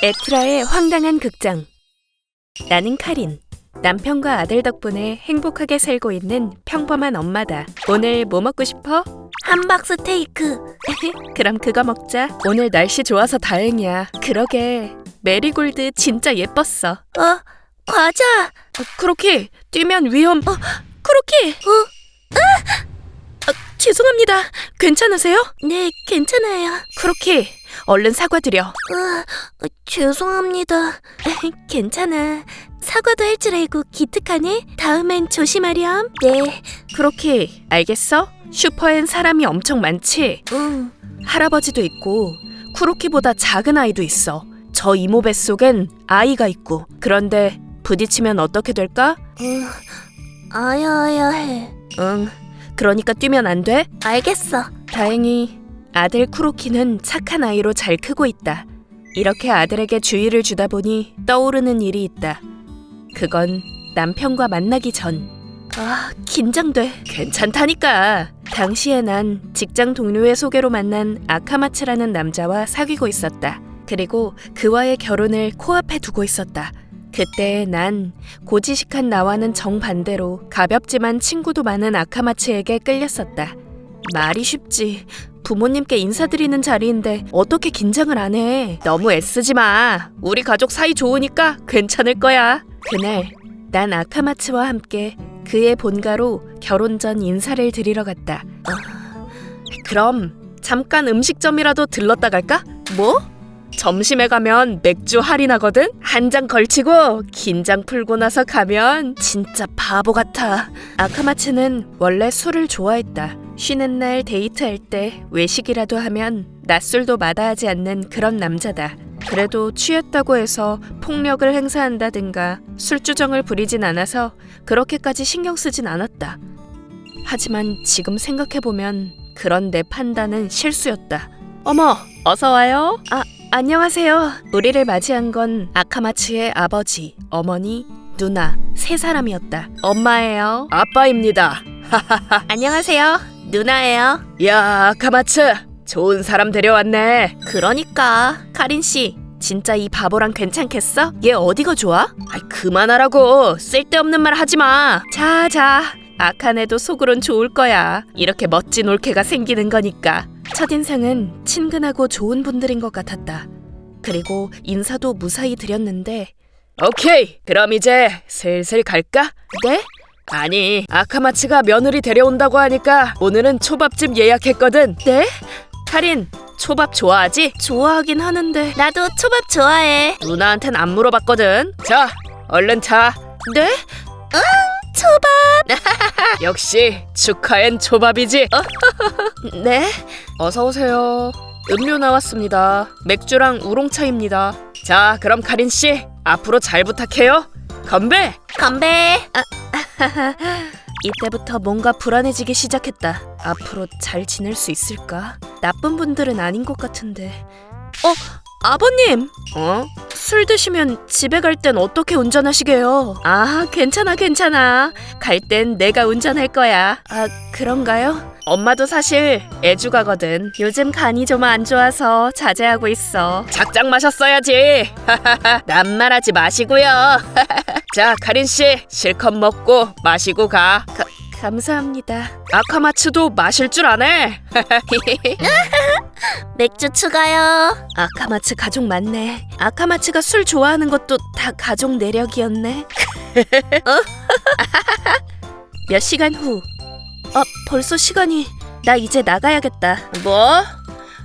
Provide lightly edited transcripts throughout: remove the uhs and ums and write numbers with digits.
에트라의 황당한 극장. 나는 카린. 남편과 아들 덕분에 행복하게 살고 있는 평범한 엄마다. 오늘 뭐 먹고 싶어? 함박 스테이크. 그럼 그거 먹자. 오늘 날씨 좋아서 다행이야. 그러게 메리골드 진짜 예뻤어. 과자. 크로키 뛰면 위험. 크로키. 죄송합니다. 괜찮으세요? 네, 괜찮아요. 크로키 얼른 사과드려. 죄송합니다. 괜찮아. 사과도 할 줄 알고 기특하네. 다음엔 조심하렴. 네. 크로키 알겠어? 슈퍼엔 사람이 엄청 많지? 응. 할아버지도 있고 크로키보다 작은 아이도 있어. 저 이모 뱃속엔 아이가 있고. 그런데 부딪히면 어떻게 될까? 아야아야 해. 응, 그러니까 뛰면 안 돼? 알겠어. 다행히 아들 크로키는 착한 아이로 잘 크고 있다. 이렇게 아들에게 주의를 주다 보니 떠오르는 일이 있다. 그건 남편과 만나기 전. 긴장돼. 괜찮다니까. 당시에 난 직장 동료의 소개로 만난 아카마츠라는 남자와 사귀고 있었다. 그리고 그와의 결혼을 코앞에 두고 있었다. 그때 난 고지식한 나와는 정반대로 가볍지만 친구도 많은 아카마츠에게 끌렸었다. 말이 쉽지. 부모님께 인사드리는 자리인데 어떻게 긴장을 안 해. 너무 애쓰지 마. 우리 가족 사이 좋으니까 괜찮을 거야. 그날 난 아카마츠와 함께 그의 본가로 결혼 전 인사를 드리러 갔다. 그럼 잠깐 음식점이라도 들렀다 갈까? 뭐? 점심에 가면 맥주 할인하거든? 한 잔 걸치고 긴장 풀고 나서 가면 진짜 바보 같아. 아카마츠는 원래 술을 좋아했다. 쉬는 날 데이트할 때 외식이라도 하면 낮술도 마다하지 않는 그런 남자다. 그래도 취했다고 해서 폭력을 행사한다든가 술주정을 부리진 않아서 그렇게까지 신경 쓰진 않았다. 하지만 지금 생각해보면 그런 내 판단은 실수였다. 어머, 어서 와요. 안녕하세요. 우리를 맞이한 건 아카마츠의 아버지, 어머니, 누나 세 사람이었다. 엄마예요. 아빠입니다. 안녕하세요. 누나예요. 야, 아카마츠. 좋은 사람 데려왔네. 그러니까. 카린 씨, 진짜 이 바보랑 괜찮겠어? 얘 어디가 좋아? 그만하라고. 쓸데없는 말 하지 마. 자. 아카네도 속으론 좋을 거야. 이렇게 멋진 올케가 생기는 거니까. 첫인상은 친근하고 좋은 분들인 것 같았다. 그리고 인사도 무사히 드렸는데. 오케이, 그럼 이제 슬슬 갈까? 네? 아니, 아카마츠가 며느리 데려온다고 하니까 오늘은 초밥집 예약했거든. 네? 카린, 초밥 좋아하지? 좋아하긴 하는데. 나도 초밥 좋아해. 누나한텐 안 물어봤거든. 자, 얼른 타. 네? 초밥. 역시 축하엔 초밥이지. 네? 어서 오세요. 음료 나왔습니다. 맥주랑 우롱차입니다. 자, 그럼 카린 씨, 앞으로 잘 부탁해요. 건배! 건배. 이때부터 뭔가 불안해지기 시작했다. 앞으로 잘 지낼 수 있을까? 나쁜 분들은 아닌 것 같은데. 아버님! 술 드시면 집에 갈 땐 어떻게 운전하시게요? 괜찮아. 갈 땐 내가 운전할 거야. 그런가요? 엄마도 사실 애주가거든. 요즘 간이 좀 안 좋아서 자제하고 있어. 작작 마셨어야지. 낱말하지 마시고요. 자, 카린 씨, 실컷 먹고 마시고 가. 감사합니다. 아카마츠도 마실 줄 아네. 맥주 추가요. 아카마츠 가족 맞네. 아카마츠가 술 좋아하는 것도 다 가족 내력이었네. 몇 시간 후. 벌써 시간이. 나 이제 나가야겠다. 뭐?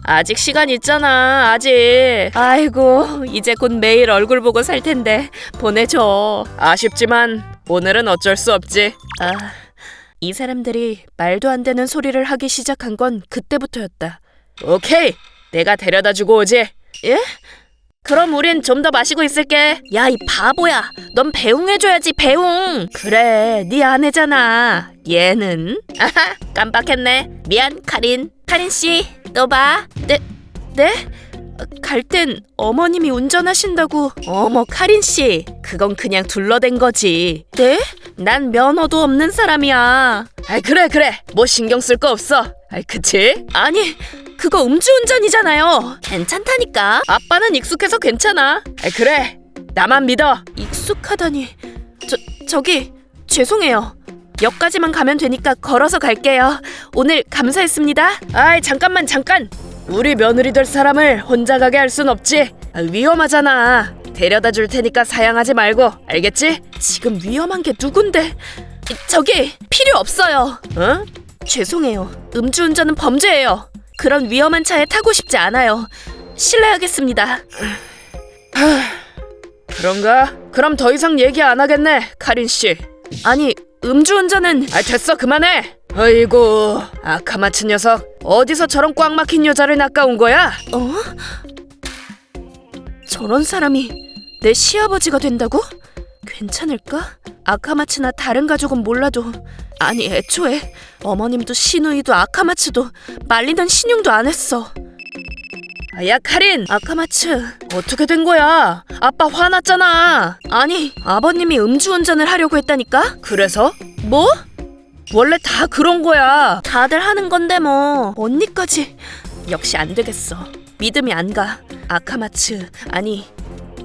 아직 시간 있잖아. 아직. 아이고, 이제 곧 매일 얼굴 보고 살 텐데 보내줘. 아쉽지만 오늘은 어쩔 수 없지. 이 사람들이 말도 안 되는 소리를 하기 시작한 건 그때부터였다. 오케이, 내가 데려다 주고 오지. 예? 그럼 우린 좀 더 마시고 있을게. 야, 이 바보야. 넌 배웅해줘야지, 배웅. 그래, 네 아내잖아. 얘는? 깜빡했네. 미안, 카린. 카린 씨, 또 봐. 네? 갈 땐 어머님이 운전하신다고. 어머, 카린 씨, 그건 그냥 둘러댄 거지. 네? 난 면허도 없는 사람이야. 그래. 뭐 신경 쓸 거 없어. 그치? 아니, 그거 음주운전이잖아요. 괜찮다니까. 아빠는 익숙해서 괜찮아. 그래, 나만 믿어. 익숙하다니. 저기 죄송해요. 역까지만 가면 되니까 걸어서 갈게요. 오늘 감사했습니다. 아이, 잠깐. 우리 며느리 될 사람을 혼자 가게 할 순 없지. 위험하잖아. 데려다 줄 테니까 사양하지 말고, 알겠지? 지금 위험한 게 누군데? 저기 필요 없어요. 응? 죄송해요. 음주운전은 범죄예요. 그런 위험한 차에 타고 싶지 않아요. 실례하겠습니다. 그런가? 그럼 더 이상 얘기 안 하겠네, 카린 씨. 아니, 음주운전은... 됐어, 그만해. 아이고, 아카마츠 녀석. 어디서 저런 꽉 막힌 여자를 낚아온 거야? 저런 사람이 내 시아버지가 된다고? 괜찮을까? 아카마츠나 다른 가족은 몰라도, 아니 애초에 어머님도 시누이도 아카마츠도 말리는 신용도 안 했어. 야, 카린! 아카마츠, 어떻게 된 거야? 아빠 화났잖아. 아니, 아버님이 음주운전을 하려고 했다니까? 그래서? 뭐? 원래 다 그런 거야. 다들 하는 건데 뭐. 언니까지. 역시 안 되겠어. 믿음이 안 가. 아카마츠, 아니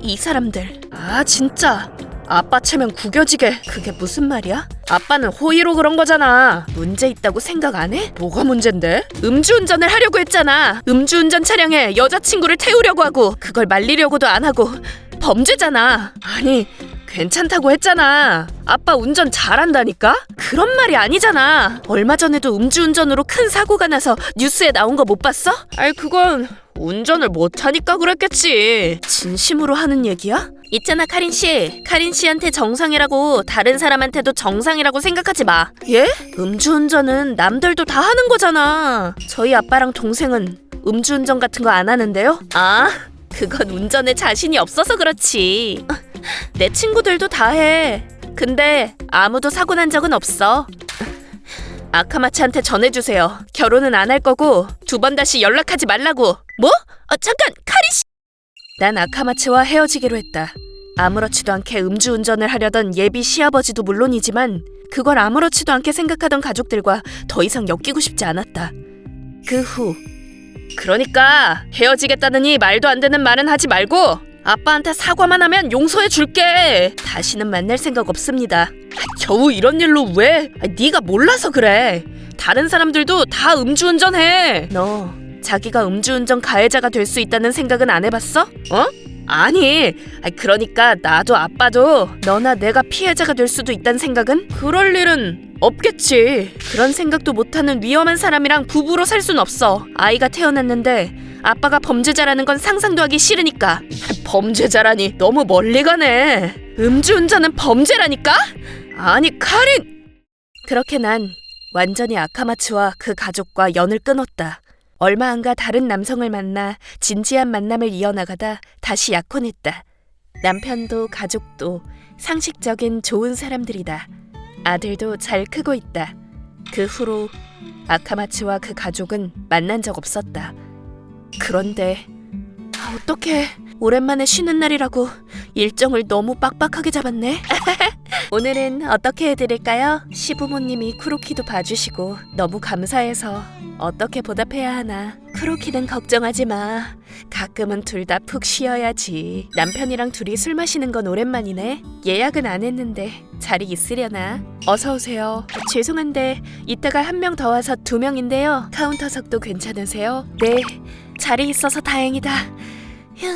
이 사람들. 진짜 아빠 체면 구겨지게. 그게 무슨 말이야? 아빠는 호의로 그런 거잖아. 문제 있다고 생각 안 해? 뭐가 문제인데? 음주운전을 하려고 했잖아. 음주운전 차량에 여자친구를 태우려고 하고, 그걸 말리려고도 안 하고. 범죄잖아. 아니, 괜찮다고 했잖아. 아빠 운전 잘한다니까? 그런 말이 아니잖아. 얼마 전에도 음주운전으로 큰 사고가 나서 뉴스에 나온 거 못 봤어? 그건 운전을 못하니까 그랬겠지. 진심으로 하는 얘기야? 있잖아, 카린 씨. 카린 씨한테 정상이라고 다른 사람한테도 정상이라고 생각하지 마. 예? 음주운전은 남들도 다 하는 거잖아. 저희 아빠랑 동생은 음주운전 같은 거 안 하는데요? 그건 운전에 자신이 없어서 그렇지. 내 친구들도 다 해. 근데 아무도 사고 난 적은 없어. 아카마츠한테 전해주세요. 결혼은 안 할 거고 2번 다시 연락하지 말라고. 뭐? 잠깐, 카리씨. 난 아카마츠와 헤어지기로 했다. 아무렇지도 않게 음주운전을 하려던 예비 시아버지도 물론이지만 그걸 아무렇지도 않게 생각하던 가족들과 더 이상 엮이고 싶지 않았다. 그 후. 그러니까 헤어지겠다느니 말도 안 되는 말은 하지 말고 아빠한테 사과만 하면 용서해 줄게. 다시는 만날 생각 없습니다. 겨우 이런 일로 왜? 네가 몰라서 그래. 다른 사람들도 다 음주운전해. 너 자기가 음주운전 가해자가 될 수 있다는 생각은 안 해봤어? 아니, 그러니까 나도 아빠도 너나 내가 피해자가 될 수도 있다는 생각은? 그럴 일은 없겠지. 그런 생각도 못하는 위험한 사람이랑 부부로 살 순 없어. 아이가 태어났는데 아빠가 범죄자라는 건 상상도 하기 싫으니까. 범죄자라니 너무 멀리 가네. 음주운전은 범죄라니까? 아니, 카린! 그렇게 난 완전히 아카마츠와 그 가족과 연을 끊었다. 얼마 안 가 다른 남성을 만나 진지한 만남을 이어나가다 다시 약혼했다. 남편도 가족도 상식적인 좋은 사람들이다. 아들도 잘 크고 있다. 그 후로 아카마츠와 그 가족은 만난 적 없었다. 그런데 어떡해. 오랜만에 쉬는 날이라고 일정을 너무 빡빡하게 잡았네. 오늘은 어떻게 해드릴까요? 시부모님이 쿠로키도 봐주시고 너무 감사해서 어떻게 보답해야 하나. 쿠로키는 걱정하지 마. 가끔은 둘 다 푹 쉬어야지. 남편이랑 둘이 술 마시는 건 오랜만이네. 예약은 안 했는데 자리 있으려나? 어서 오세요. 죄송한데 이따가 한 명 더 와서 2명인데요. 카운터석도 괜찮으세요? 네, 자리 있어서 다행이다. 휴.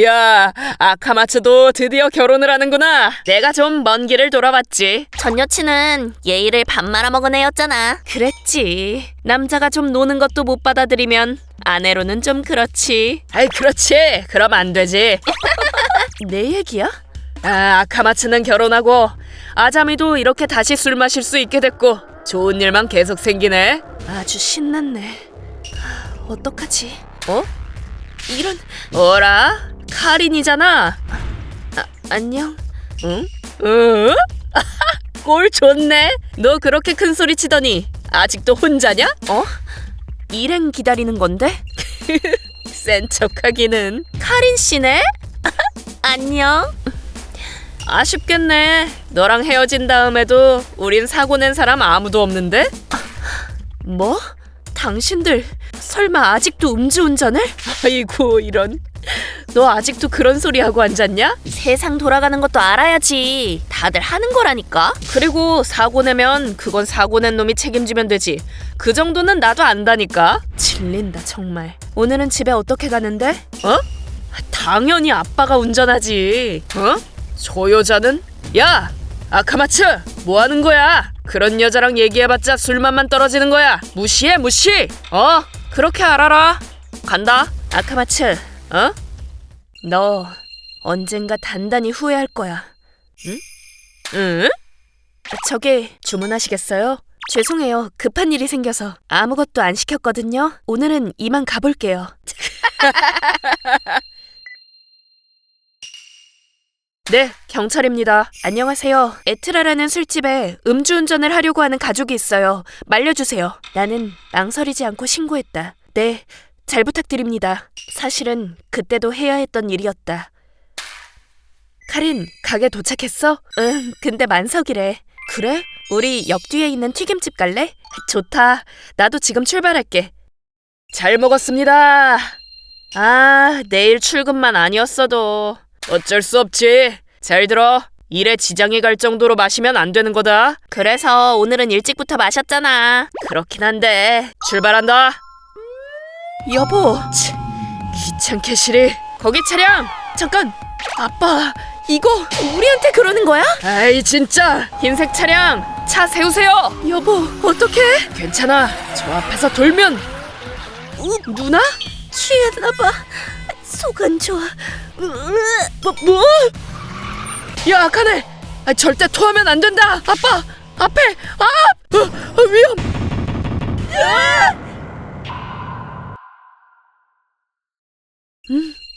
야, 아카마츠도 드디어 결혼을 하는구나. 내가 좀 먼 길을 돌아봤지. 전 여친은 예의를 밥 말아먹은 애였잖아. 그랬지. 남자가 좀 노는 것도 못 받아들이면 아내로는 좀 그렇지. 그렇지. 그럼 안 되지. 내 얘기야? 아카마츠는 결혼하고 아자미도 이렇게 다시 술 마실 수 있게 됐고 좋은 일만 계속 생기네. 아주 신났네. 어떡하지? 이런... 어라? 카린이잖아. 안녕. 응? 꼴 좋네. 너 그렇게 큰 소리 치더니 아직도 혼자냐? 일행 기다리는 건데? 센 척하기는. 카린 씨네? 안녕. 아쉽겠네. 너랑 헤어진 다음에도 우린 사고 낸 사람 아무도 없는데? 뭐? 당신들 설마 아직도 음주운전을? 아이고 이런. 너 아직도 그런 소리 하고 앉았냐? 세상 돌아가는 것도 알아야지. 다들 하는 거라니까. 그리고 사고 내면 그건 사고 낸 놈이 책임지면 되지. 그 정도는 나도 안다니까. 질린다 정말. 오늘은 집에 어떻게 가는데? 어? 당연히 아빠가 운전하지. 어? 저 여자는? 야! 아카마츠! 뭐 하는 거야? 그런 여자랑 얘기해봤자 술맛만 떨어지는 거야. 무시해 무시! 그렇게 알아라. 간다. 아카마츠, 너 언젠가 단단히 후회할 거야. 응? 응? 저기 주문하시겠어요? 죄송해요. 급한 일이 생겨서 아무것도 안 시켰거든요. 오늘은 이만 가볼게요. 네, 경찰입니다. 안녕하세요. 에트라라는 술집에 음주운전을 하려고 하는 가족이 있어요. 말려주세요. 나는 망설이지 않고 신고했다. 네, 잘 부탁드립니다. 사실은 그때도 해야 했던 일이었다. 카린, 가게 도착했어? 응, 근데 만석이래. 그래? 우리 역 뒤에 있는 튀김집 갈래? 좋다. 나도 지금 출발할게. 잘 먹었습니다. 아, 내일 출근만 아니었어도 어쩔 수 없지. 잘 들어. 일에 지장이 갈 정도로 마시면 안 되는 거다. 그래서 오늘은 일찍부터 마셨잖아. 그렇긴 한데 출발한다. 여보, 귀찮게 시리. 거기 차량. 잠깐. 아빠, 이거 우리한테 그러는 거야? 아이 진짜. 흰색 차량. 차 세우세요. 여보, 어떡해? 괜찮아. 저 앞에서 돌면. 누나? 취했나봐. 속 안 좋아. 뭐? 야, 아카네. 절대 토하면 안 된다. 아빠, 앞에. 위험.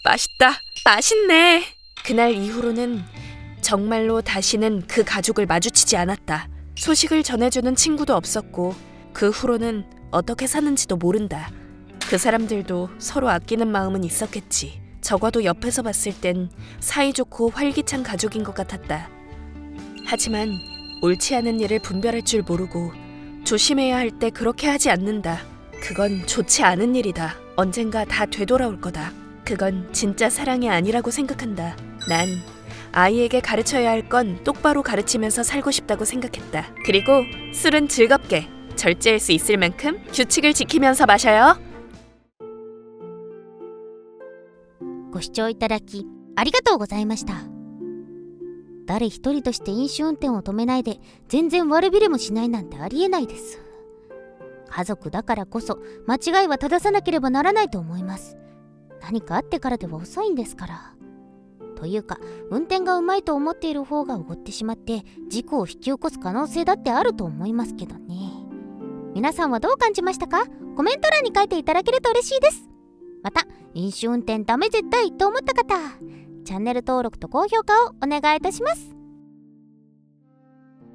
맛있다. 맛있네. 그날 이후로는 정말로 다시는 그 가족을 마주치지 않았다. 소식을 전해주는 친구도 없었고 그 후로는 어떻게 사는지도 모른다. 그 사람들도 서로 아끼는 마음은 있었겠지. 적어도 옆에서 봤을 땐 사이좋고 활기찬 가족인 것 같았다. 하지만 옳지 않은 일을 분별할 줄 모르고 조심해야 할 때 그렇게 하지 않는다. 그건 좋지 않은 일이다. 언젠가 다 되돌아올 거다. 그건 진짜 사랑이 아니라고 생각한다. 난 아이에게 가르쳐야 할 건 똑바로 가르치면서 살고 싶다고 생각했다. 그리고 술은 즐겁게 절제할 수 있을 만큼 규칙을 지키면서 마셔요. ご視聴いただきありがとうございました。誰一人として飲酒運転を止めないで全然悪びれもしないなんてありえないです。家族だからこそ間違いは正さなければならないと思います。何かあってからでは遅いんですから。というか運転がうまいと思っている方がおごってしまって事故を引き起こす可能性だってあると思いますけどね。皆さんはどう感じましたか？コメント欄に書いていただけると嬉しいです。また飲酒運転ダメ絶対と思った方、チャンネル登録と高評価をお願いいたします。